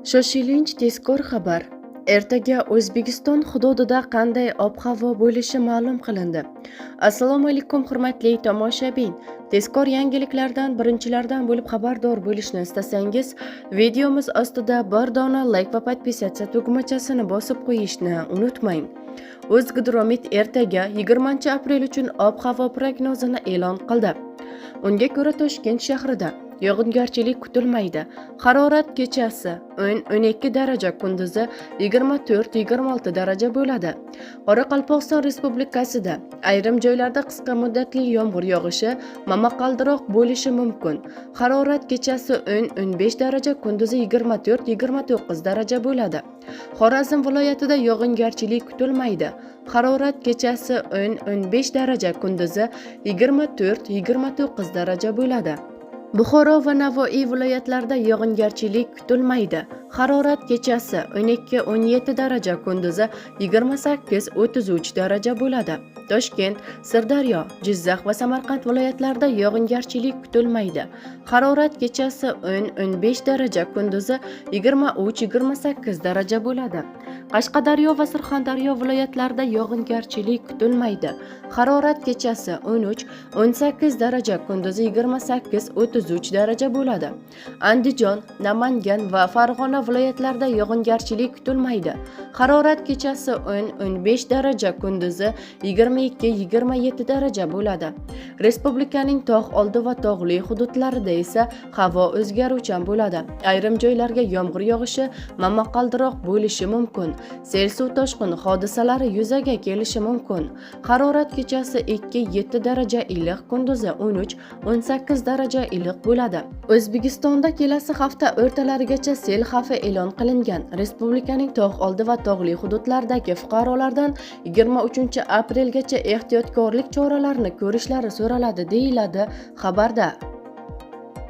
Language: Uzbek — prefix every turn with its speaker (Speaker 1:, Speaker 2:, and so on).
Speaker 1: Shoshilinch tezkor xabar. Ertaga O'zbekiston hududida qanday ob-havo bo'lishi ma'lum qilindi. Assalomu alaykum hurmatli tomoshabin. Tezkor yangiliklardan birinchilardan bo'lib xabardor bo'lishni istasangiz, videomiz ostida bir dona like va podpisatsiya tugmachasini bosib qo'yishni unutmang. O'zgidromet ertaga 20-aprel uchun ob-havo prognozini e'lon qildi. Unga ko'ra Toshkent shahrida yog'ingarchilik kutilmaydi. Harorat kechasi 10-12 daraja, kunduzi 24-26 daraja bo'ladi. Qoraqalpog'iston Respublikasida ayrim joylarda qisqa muddatli yomg'ir yog'ishi, momaqaldiroq bo'lishi mumkin. Harorat kechasi 10-15 daraja, kunduzi 24-29 daraja bo'ladi. Xorazm viloyatida yog'ingarchilik kutilmaydi. Harorat kechasi 10-15 daraja, kunduzi 24-29 daraja bo'ladi. Buxoro va Navoiy viloyatlarida yog'ingarchilik kutilmaydi. Harorat kechasi 12-17 daraja, kunduzi 28-33 daraja bo'ladi. Toshkent, Sirdaryo, Jizzax va Samarqand viloyatlarida yog'ingarchilik kutilmaydi. Harorat kechasi 10-15 daraja, kunduzi 23-28 daraja bo'ladi. Qashqadaryo va Surxondaryo viloyatlarida yog'ingarchilik kutilmaydi. Harorat kechasi 13-18 daraja, kunduzi 28-33 daraja bo'ladi. Andijon, Namangan va Farg'ona viloyatlarida yog'ingarchilik kutilmaydi. Harorat kechasi 10-15 daraja, kunduzi 22-27 daraja bo'ladi. Respublikaning tog' oldi va tog'li hududlarida esa havo o'zgaruvchan bo'ladi. Ayrim joylarga yomg'ir yog'ishi, momaqaldiroq bo'lishi mumkin. Sel suv toshqin hodisalari yuzaga kelishi mumkin. Harorat kechasi 2-7 daraja iliq, kunduzi 13-18 daraja iliq bo'ladi. O'zbekistonda kelasi hafta o'rtalarigacha sel xavfi e'lon qilingan. Respublikaning tog' oldi va tog'li hududlaridagi fuqarolardan 23-aprelgacha ehtiyotkorlik choralarini ko'rishlari so'raladi, deyiladi xabarda.